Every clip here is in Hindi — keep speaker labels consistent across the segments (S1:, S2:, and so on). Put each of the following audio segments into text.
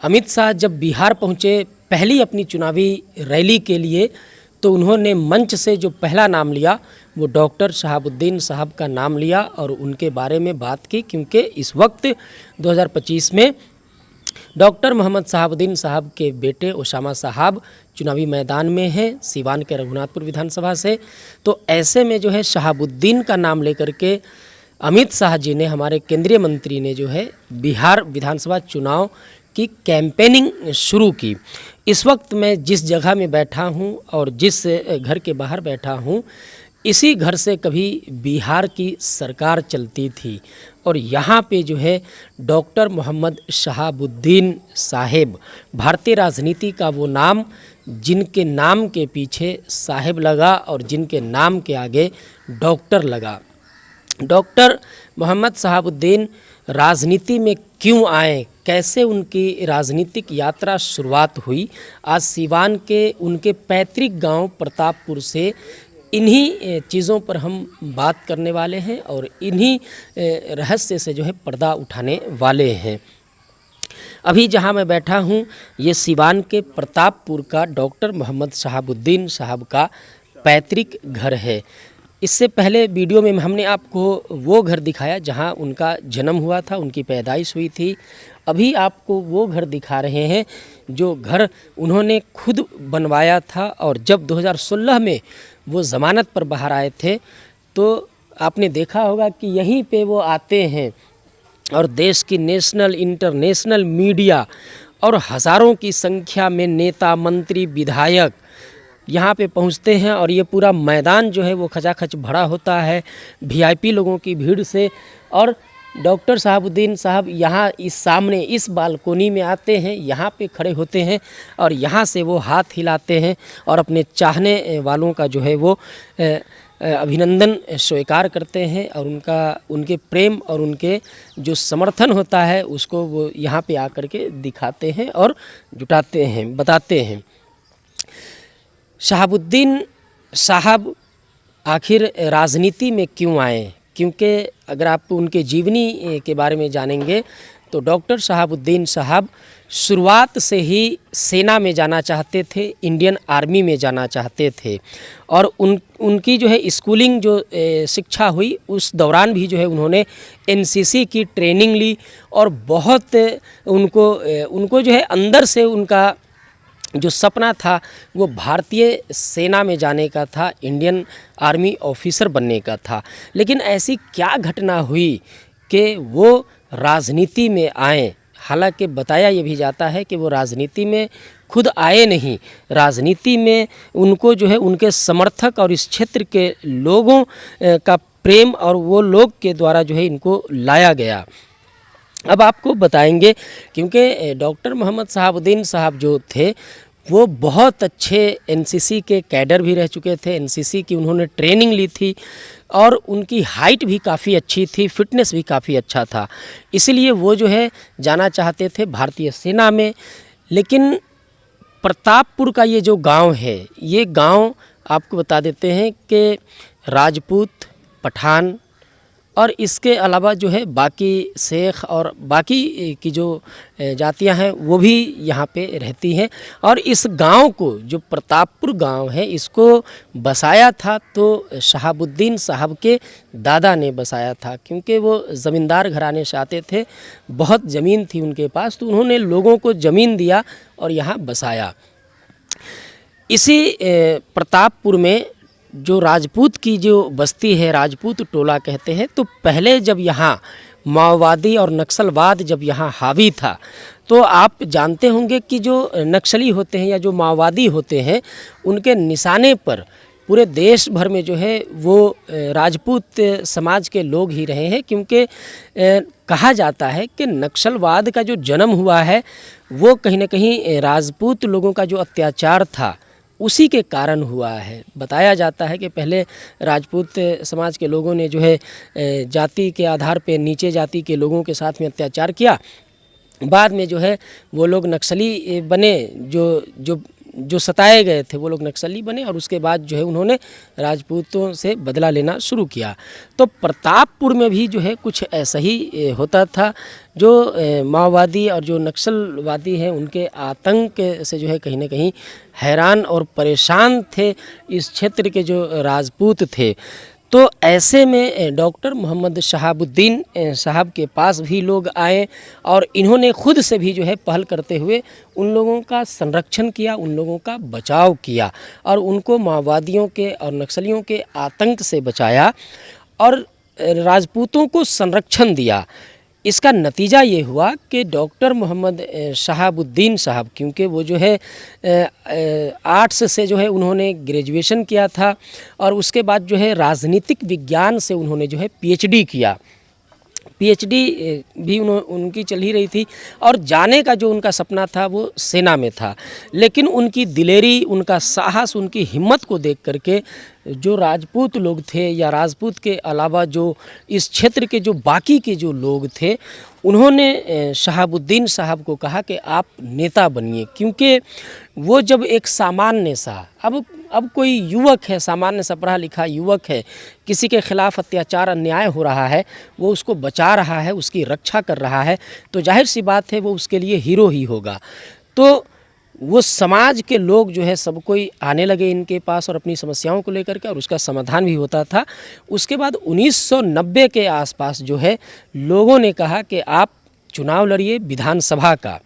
S1: अमित शाह जब बिहार पहुँचे पहली अपनी चुनावी रैली के लिए, तो उन्होंने मंच से जो पहला नाम लिया वो डॉक्टर शहाबुद्दीन साहब का नाम लिया और उनके बारे में बात की, क्योंकि इस वक्त 2025 में डॉक्टर मोहम्मद शहाबुद्दीन साहब के बेटे ओसामा साहब चुनावी मैदान में हैं सीवान के रघुनाथपुर विधानसभा से। तो ऐसे में जो है शहाबुद्दीन का नाम लेकर के अमित शाह जी ने, हमारे केंद्रीय मंत्री ने जो है बिहार विधानसभा चुनाव की कैंपेनिंग शुरू की। इस वक्त मैं जिस जगह में बैठा हूं और जिस घर के बाहर बैठा हूं, इसी घर से कभी बिहार की सरकार चलती थी और यहाँ पे जो है डॉक्टर मोहम्मद शहाबुद्दीन साहेब, भारतीय राजनीति का वो नाम जिनके नाम के पीछे साहेब लगा और जिनके नाम के आगे डॉक्टर लगा। डॉक्टर मोहम्मद शहाबुद्दीन राजनीति में क्यों आए, कैसे उनकी राजनीतिक यात्रा शुरुआत हुई, आज सीवान के उनके पैतृक गांव प्रतापपुर से इन्हीं चीज़ों पर हम बात करने वाले हैं और इन्हीं रहस्य से जो है पर्दा उठाने वाले हैं। अभी जहां मैं बैठा हूं ये सीवान के प्रतापपुर का डॉक्टर मोहम्मद शहाबुद्दीन साहब का पैतृक घर है। इससे पहले वीडियो में हमने आपको वो घर दिखाया जहां उनका जन्म हुआ था, उनकी पैदाइश हुई थी। अभी आपको वो घर दिखा रहे हैं जो घर उन्होंने खुद बनवाया था और जब 2016 में वो ज़मानत पर बाहर आए थे तो आपने देखा होगा कि यहीं पे वो आते हैं और देश की नेशनल इंटरनेशनल मीडिया और हज़ारों की संख्या में नेता मंत्री विधायक यहाँ पे पहुँचते हैं और ये पूरा मैदान जो है वो खचाखच भरा होता है वीआईपी लोगों की भीड़ से। और डॉक्टर शहाबुद्दीन साहब यहाँ इस सामने इस बालकोनी में आते हैं, यहाँ पे खड़े होते हैं और यहाँ से वो हाथ हिलाते हैं और अपने चाहने वालों का जो है वो अभिनंदन स्वीकार करते हैं और उनके प्रेम और उनके जो समर्थन होता है उसको वो यहाँ पे आकर के दिखाते हैं और जुटाते हैं, बताते हैं। शहाबुद्दीन साहब आखिर राजनीति में क्यों आए, क्योंकि अगर आप उनके जीवनी के बारे में जानेंगे तो डॉक्टर शहाबुद्दीन साहब शुरुआत से ही सेना में जाना चाहते थे, इंडियन आर्मी में जाना चाहते थे और उनकी जो है स्कूलिंग जो शिक्षा हुई उस दौरान भी जो है उन्होंने एनसीसी की ट्रेनिंग ली और बहुत उनको जो है अंदर से उनका जो सपना था वो भारतीय सेना में जाने का था, इंडियन आर्मी ऑफिसर बनने का था। लेकिन ऐसी क्या घटना हुई कि वो राजनीति में आए। हालांकि बताया ये भी जाता है कि वो राजनीति में खुद आए नहीं, राजनीति में उनको जो है उनके समर्थक और इस क्षेत्र के लोगों का प्रेम और वो लोग के द्वारा जो है इनको लाया गया। अब आपको बताएंगे क्योंकि डॉक्टर मोहम्मद शहाबुद्दीन साहब जो थे वो बहुत अच्छे एनसीसी के कैडर भी रह चुके थे, एनसीसी की उन्होंने ट्रेनिंग ली थी और उनकी हाइट भी काफ़ी अच्छी थी, फिटनेस भी काफ़ी अच्छा था, इसीलिए वो जो है जाना चाहते थे भारतीय सेना में। लेकिन प्रतापपुर का ये जो गांव है, ये गांव आपको बता देते हैं कि राजपूत, पठान और इसके अलावा जो है बाकी शेख और बाकी की जो जातियां हैं वो भी यहाँ पे रहती हैं। और इस गांव को, जो प्रतापपुर गांव है, इसको बसाया था तो शहाबुद्दीन साहब के दादा ने बसाया था, क्योंकि वो ज़मींदार घराने से आते थे, बहुत ज़मीन थी उनके पास, तो उन्होंने लोगों को ज़मीन दिया और यहाँ बसाया। इसी प्रतापपुर में जो राजपूत की जो बस्ती है, राजपूत टोला कहते हैं, तो पहले जब यहाँ माओवादी और नक्सलवाद जब यहाँ हावी था तो आप जानते होंगे कि जो नक्सली होते हैं या जो माओवादी होते हैं उनके निशाने पर पूरे देश भर में जो है वो राजपूत समाज के लोग ही रहे हैं, क्योंकि कहा जाता है कि नक्सलवाद का जो जन्म हुआ है वो कहीं ना कहीं राजपूत लोगों का जो अत्याचार था उसी के कारण हुआ है। बताया जाता है कि पहले राजपूत समाज के लोगों ने जो है जाति के आधार पे नीचे जाति के लोगों के साथ में अत्याचार किया, बाद में जो है वो लोग नक्सली बने, जो जो सताए गए थे वो लोग नक्सली बने और उसके बाद जो है उन्होंने राजपूतों से बदला लेना शुरू किया। तो प्रतापपुर में भी जो है कुछ ऐसा ही होता था। जो माओवादी और जो नक्सलवादी हैं उनके आतंक से जो है कहीं ना कहीं हैरान और परेशान थे इस क्षेत्र के जो राजपूत थे। तो ऐसे में डॉक्टर मोहम्मद शहाबुद्दीन साहब के पास भी लोग आए और इन्होंने खुद से भी जो है पहल करते हुए उन लोगों का संरक्षण किया, उन लोगों का बचाव किया और उनको माओवादियों के और नक्सलियों के आतंक से बचाया और राजपूतों को संरक्षण दिया। इसका नतीजा ये हुआ कि डॉक्टर मोहम्मद शहाबुद्दीन साहब, क्योंकि वो जो है आर्ट्स से जो है उन्होंने ग्रेजुएशन किया था और उसके बाद जो है राजनीतिक विज्ञान से उन्होंने जो है पीएचडी किया। पीएचडी भी उनकी चल ही रही थी और जाने का जो उनका सपना था वो सेना में था। लेकिन उनकी दिलेरी, उनका साहस, उनकी हिम्मत को देख करके जो राजपूत लोग थे या राजपूत के अलावा जो इस क्षेत्र के जो बाकी के जो लोग थे उन्होंने शहाबुद्दीन साहब को कहा कि आप नेता बनिए। क्योंकि वो जब एक सामान्य सा अब कोई युवक है, सामान्य सा पढ़ा लिखा युवक है, किसी के खिलाफ़ अत्याचार अन्याय हो रहा है, वो उसको बचा रहा है, उसकी रक्षा कर रहा है, तो जाहिर सी बात है वो उसके लिए हीरो ही होगा। तो वो समाज के लोग जो है सब कोई आने लगे इनके पास और अपनी समस्याओं को लेकर के और उसका समाधान भी होता था। उसके बाद 1990 के आसपास जो है लोगों ने कहा कि आप चुनाव लड़िए विधानसभा का।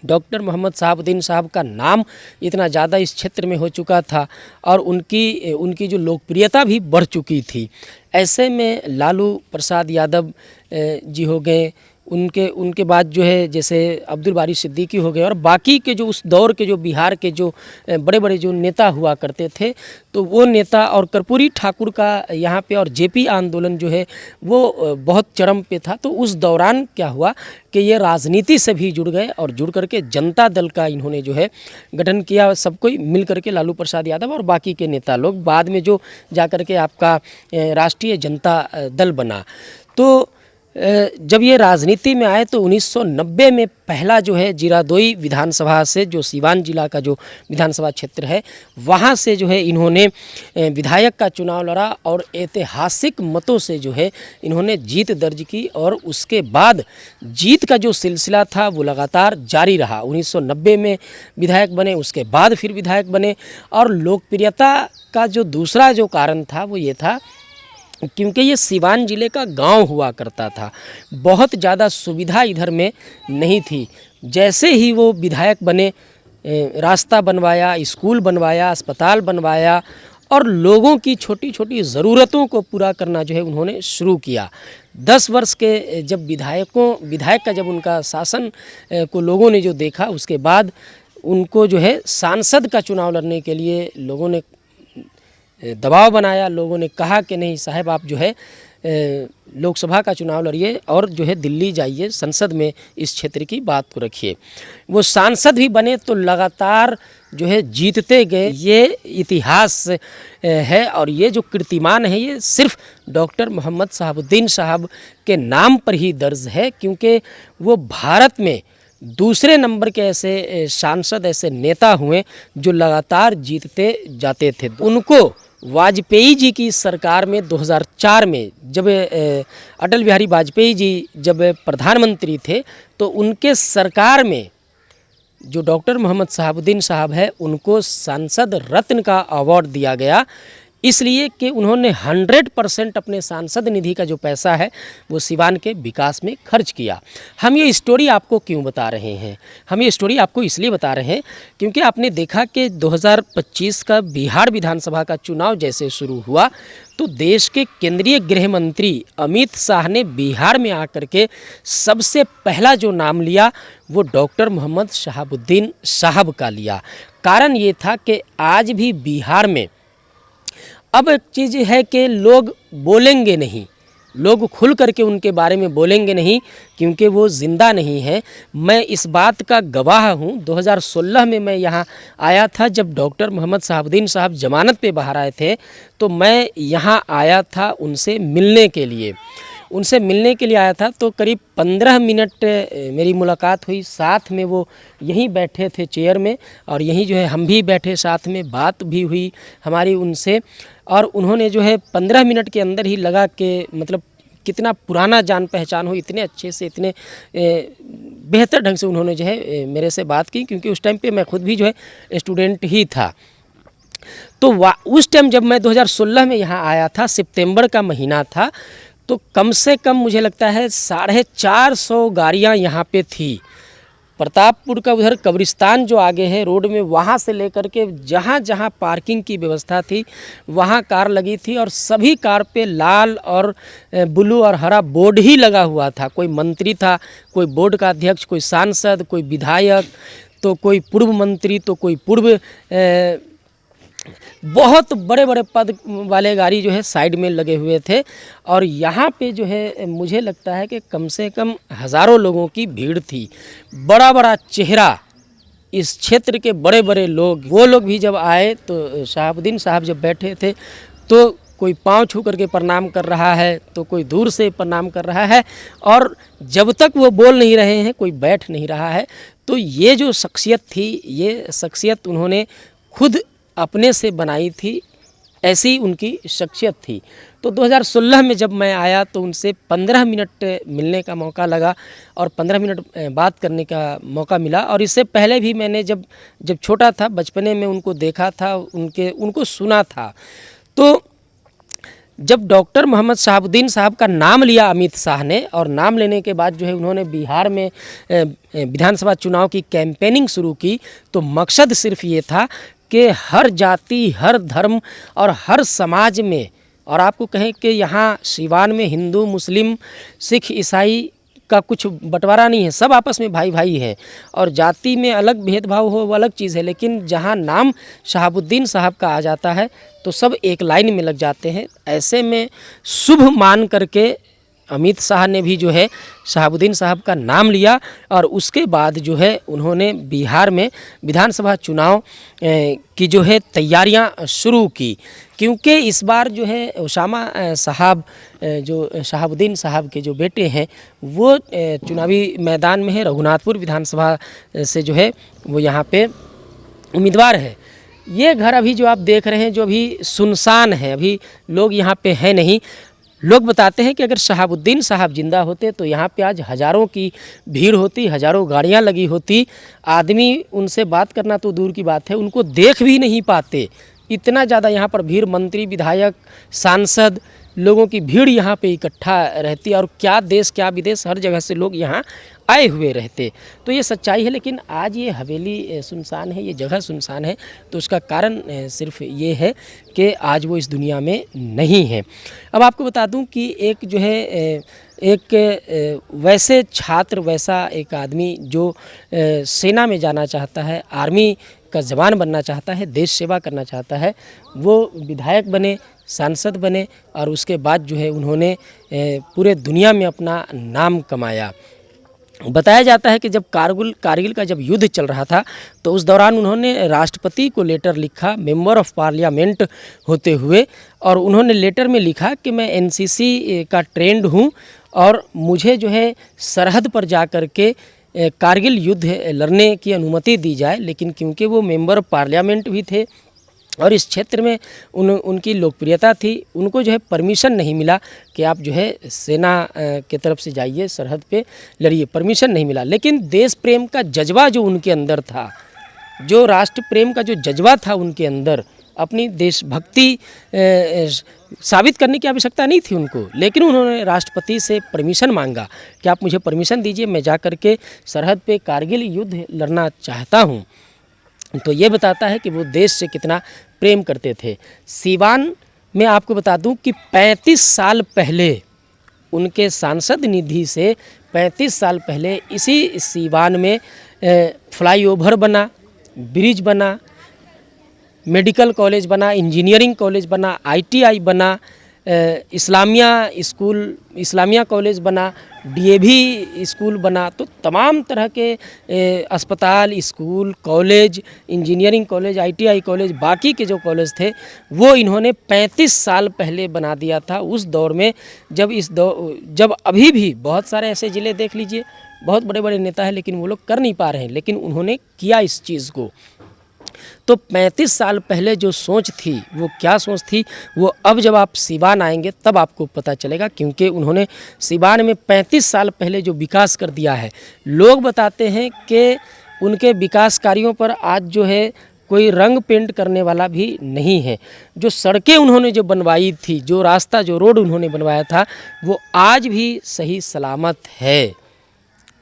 S1: डॉक्टर मोहम्मद शहाबुद्दीन साहब का नाम इतना ज़्यादा इस क्षेत्र में हो चुका था और उनकी जो लोकप्रियता भी बढ़ चुकी थी। ऐसे में लालू प्रसाद यादव जी हो गए, उनके बाद जो है जैसे अब्दुल बारी सिद्दीकी हो गए और बाकी के जो उस दौर के जो बिहार के जो बड़े बड़े जो नेता हुआ करते थे, तो वो नेता और कर्पूरी ठाकुर का यहाँ पे और जेपी आंदोलन जो है वो बहुत चरम पे था। तो उस दौरान क्या हुआ कि ये राजनीति से भी जुड़ गए और जुड़ करके जनता दल का इन्होंने जो है गठन किया, सब कोई मिल करके, लालू प्रसाद यादव और बाकी के नेता लोग, बाद में जो जा कर के आपका राष्ट्रीय जनता दल बना। तो जब ये राजनीति में आए तो 1990 में पहला जो है जीरादोई विधानसभा से, जो सीवान जिला का जो विधानसभा क्षेत्र है, वहाँ से जो है इन्होंने विधायक का चुनाव लड़ा और ऐतिहासिक मतों से जो है इन्होंने जीत दर्ज की और उसके बाद जीत का जो सिलसिला था वो लगातार जारी रहा। 1990 में विधायक बने, उसके बाद फिर विधायक बने और लोकप्रियता का जो दूसरा जो कारण था वो ये था क्योंकि ये सीवान ज़िले का गांव हुआ करता था, बहुत ज़्यादा सुविधा इधर में नहीं थी। जैसे ही वो विधायक बने, रास्ता बनवाया, स्कूल बनवाया, अस्पताल बनवाया और लोगों की छोटी छोटी ज़रूरतों को पूरा करना जो है उन्होंने शुरू किया। 10 वर्ष के जब विधायक का जब उनका शासन को लोगों ने जो देखा, उसके बाद उनको जो है सांसद का चुनाव लड़ने के लिए लोगों ने दबाव बनाया। लोगों ने कहा कि नहीं साहब, आप जो है लोकसभा का चुनाव लड़िए और जो है दिल्ली जाइए, संसद में इस क्षेत्र की बात को रखिए। वो सांसद भी बने तो लगातार जो है जीतते गए। ये इतिहास है और ये जो कीर्तिमान है ये सिर्फ डॉक्टर मोहम्मद शहाबुद्दीन साहब के नाम पर ही दर्ज है, क्योंकि वो भारत में दूसरे नंबर के ऐसे सांसद, ऐसे नेता हुए जो लगातार जीतते जाते थे। उनको वाजपेयी जी की सरकार में 2004 में जब अटल बिहारी वाजपेयी जी जब प्रधानमंत्री थे, तो उनके सरकार में जो डॉक्टर मोहम्मद शहाबुद्दीन साहब है उनको सांसद रत्न का अवार्ड दिया गया, इसलिए कि उन्होंने 100% अपने सांसद निधि का जो पैसा है वो सिवान के विकास में खर्च किया। हम ये स्टोरी आपको क्यों बता रहे हैं? हम ये स्टोरी आपको इसलिए बता रहे हैं क्योंकि आपने देखा कि 2025 का बिहार विधानसभा का चुनाव जैसे शुरू हुआ तो देश के केंद्रीय गृह मंत्री अमित शाह ने बिहार में आकर के सबसे पहला जो नाम लिया वो डॉक्टर मोहम्मद शहाबुद्दीन साहब का लिया। कारण ये था कि आज भी बिहार में अब एक चीज़ है कि लोग बोलेंगे नहीं, लोग खुल करके उनके बारे में बोलेंगे नहीं क्योंकि वो ज़िंदा नहीं है। मैं इस बात का गवाह हूँ। 2016 में मैं यहाँ आया था जब डॉक्टर मोहम्मद शहाबुद्दीन साहब जमानत पे बाहर आए थे, तो मैं यहाँ आया था उनसे मिलने के लिए। उनसे मिलने के लिए आया था। तो करीब 15 मिनट मेरी मुलाकात हुई। साथ में वो यहीं बैठे थे चेयर में, और यहीं जो है हम भी बैठे साथ में, बात भी हुई हमारी उनसे। और उन्होंने जो है 15 मिनट के अंदर ही लगा कि मतलब कितना पुराना जान पहचान हो, इतने अच्छे से, इतने बेहतर ढंग से उन्होंने जो है मेरे से बात की, क्योंकि उस टाइम पे मैं खुद भी जो है स्टूडेंट ही था। तो उस टाइम जब मैं 2016 में यहाँ आया था, सितंबर का महीना था, तो कम से कम मुझे लगता है 450 गाड़ियाँ यहाँ पे थी। प्रतापपुर का उधर कब्रिस्तान जो आगे है रोड में, वहाँ से लेकर के जहाँ जहाँ पार्किंग की व्यवस्था थी वहाँ कार लगी थी, और सभी कार पे लाल और ब्लू और हरा बोर्ड ही लगा हुआ था। कोई मंत्री था, कोई बोर्ड का अध्यक्ष, कोई सांसद, कोई विधायक, तो कोई पूर्व मंत्री, तो कोई पूर्व बहुत बड़े बड़े पद वाले गाड़ी जो है साइड में लगे हुए थे। और यहाँ पे जो है मुझे लगता है कि कम से कम हज़ारों लोगों की भीड़ थी। बड़ा बड़ा चेहरा, इस क्षेत्र के बड़े बड़े लोग, वो लोग भी जब आए तो शहाबुद्दीन साहब जब बैठे थे तो कोई पाँव छू करके प्रणाम कर रहा है, तो कोई दूर से प्रणाम कर रहा है, और जब तक वो बोल नहीं रहे हैं कोई बैठ नहीं रहा है। तो ये जो शख्सियत थी, ये शख्सियत उन्होंने खुद अपने से बनाई थी, ऐसी उनकी शख्सियत थी। तो 2016 में जब मैं आया तो उनसे 15 मिनट मिलने का मौका लगा, और 15 मिनट बात करने का मौका मिला। और इससे पहले भी मैंने जब छोटा था, बचपने में उनको देखा था, उनको सुना था। तो जब डॉक्टर मोहम्मद शहाबुद्दीन साहब का नाम लिया अमित शाह ने, और नाम लेने के बाद जो है उन्होंने बिहार में विधानसभा चुनाव की कैंपेनिंग शुरू की, तो मकसद सिर्फ ये था कि हर जाति, हर धर्म और हर समाज में, और आपको कहें कि यहाँ सीवान में हिंदू, मुस्लिम, सिख, ईसाई का कुछ बंटवारा नहीं है, सब आपस में भाई भाई हैं। और जाति में अलग भेदभाव हो वो अलग चीज़ है, लेकिन जहाँ नाम शहाबुद्दीन साहब का आ जाता है तो सब एक लाइन में लग जाते हैं। ऐसे में शुभ मान करके अमित शाह ने भी जो है शहाबुद्दीन साहब का नाम लिया, और उसके बाद जो है उन्होंने बिहार में विधानसभा चुनाव की जो है तैयारियां शुरू की। क्योंकि इस बार जो है उसामा साहब, जो शहाबुद्दीन साहब के जो बेटे हैं, वो चुनावी मैदान में है। रघुनाथपुर विधानसभा से जो है वो यहाँ पे उम्मीदवार है। ये घर अभी जो आप देख रहे हैं, जो अभी सुनसान है, अभी लोग यहाँ पे हैं नहीं। लोग बताते हैं कि अगर शहाबुद्दीन साहब जिंदा होते तो यहाँ पे आज हज़ारों की भीड़ होती, हज़ारों गाड़ियाँ लगी होती। आदमी उनसे बात करना तो दूर की बात है, उनको देख भी नहीं पाते, इतना ज़्यादा यहाँ पर भीड़, मंत्री, विधायक, सांसद, लोगों की भीड़ यहाँ पे इकट्ठा रहती है। और क्या देश क्या विदेश, हर जगह से लोग यहाँ आए हुए रहते। तो ये सच्चाई है। लेकिन आज ये हवेली सुनसान है, ये जगह सुनसान है, तो उसका कारण सिर्फ ये है कि आज वो इस दुनिया में नहीं है। अब आपको बता दूं कि एक जो है एक वैसे छात्र, वैसा एक आदमी जो सेना में जाना चाहता है, आर्मी का जवान बनना चाहता है, देश सेवा करना चाहता है, वो विधायक बने, सांसद बने, और उसके बाद जो है उन्होंने पूरे दुनिया में अपना नाम कमाया। बताया जाता है कि जब कारगिल का जब युद्ध चल रहा था तो उस दौरान उन्होंने राष्ट्रपति को लेटर लिखा, मेंबर ऑफ पार्लियामेंट होते हुए, और उन्होंने लेटर में लिखा कि मैं एनसीसी का ट्रेंड हूँ और मुझे जो है सरहद पर जा कर के कारगिल युद्ध लड़ने की अनुमति दी जाए। लेकिन क्योंकि वो मेंबर ऑफ पार्लियामेंट भी थे और इस क्षेत्र में उनकी लोकप्रियता थी, उनको जो है परमिशन नहीं मिला कि आप जो है सेना की तरफ से जाइए, सरहद पे लड़िए, परमिशन नहीं मिला। लेकिन देश प्रेम का जज्बा जो उनके अंदर था, जो राष्ट्र प्रेम का जो जज्बा था उनके अंदर, अपनी देशभक्ति साबित करने की आवश्यकता नहीं थी उनको, लेकिन उन्होंने राष्ट्रपति से परमिशन मांगा कि आप मुझे परमिशन दीजिए, मैं जा कर के सरहद पे कारगिल युद्ध लड़ना चाहता हूँ। तो ये बताता है कि वो देश से कितना प्रेम करते थे। सीवान में आपको बता दूं कि 35 साल पहले उनके सांसद निधि से 35 साल पहले इसी सीवान में फ्लाईओवर बना, ब्रिज बना, मेडिकल कॉलेज बना, इंजीनियरिंग कॉलेज बना, ITI बना, इस्लामिया कॉलेज बना, डीएवी स्कूल बना, तो तमाम तरह के अस्पताल, school, college, engineering college, ITI college, बाकी के जो कॉलेज थे वो इन्होंने 35 साल पहले बना दिया था। उस दौर में जब अभी भी बहुत सारे ऐसे ज़िले देख लीजिए, बहुत बड़े बड़े नेता हैं लेकिन वो लोग कर नहीं पा रहे हैं, लेकिन उन्होंने किया इस चीज़ को। तो 35 साल पहले जो सोच थी वो क्या सोच थी, वो अब जब आप सिवान आएंगे तब आपको पता चलेगा, क्योंकि उन्होंने सिवान में 35 साल पहले जो विकास कर दिया है। लोग बताते हैं कि उनके विकास कार्यों पर आज जो है कोई रंग पेंट करने वाला भी नहीं है। जो सड़कें उन्होंने जो बनवाई थी, जो रास्ता, जो रोड उन्होंने बनवाया था, वो आज भी सही सलामत है।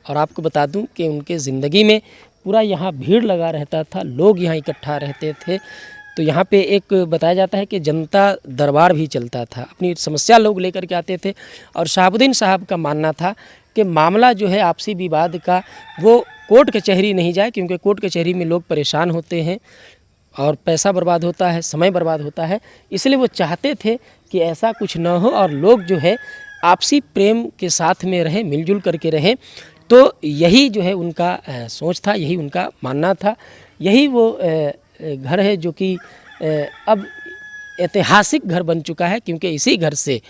S1: और आपको बता दूं कि उनके ज़िंदगी में पूरा यहाँ भीड़ लगा रहता था, लोग यहाँ इकट्ठा रहते थे। तो यहाँ पे एक बताया जाता है कि जनता दरबार भी चलता था, अपनी समस्या लोग लेकर के आते थे। और शहाबुद्दीन साहब का मानना था कि मामला जो है आपसी विवाद का, वो कोर्ट कचहरी नहीं जाए, क्योंकि कोर्ट कचहरी में लोग परेशान होते हैं और पैसा बर्बाद होता है, समय बर्बाद होता है। इसलिए वो चाहते थे कि ऐसा कुछ न हो और लोग जो है आपसी प्रेम के साथ में रहें, मिलजुल करके रहें। तो यही जो है उनका सोच था, यही उनका मानना था। यही वो घर है जो कि अब ऐतिहासिक घर बन चुका है, क्योंकि इसी घर से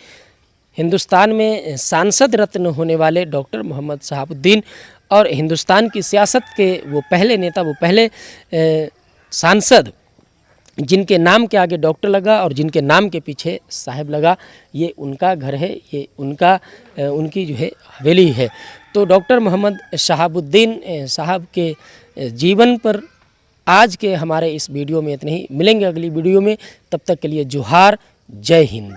S1: हिंदुस्तान में सांसद रत्न होने वाले डॉक्टर मोहम्मद शहाबुद्दीन और हिंदुस्तान की सियासत के वो पहले नेता, वो पहले सांसद जिनके नाम के आगे डॉक्टर लगा और जिनके नाम के पीछे साहब लगा, ये उनका घर है, ये उनकी जो है हवेली है। तो डॉक्टर मोहम्मद शहाबुद्दीन साहब के जीवन पर आज के हमारे इस वीडियो में इतने ही। मिलेंगे अगली वीडियो में, तब तक के लिए जोहार, जय हिंद।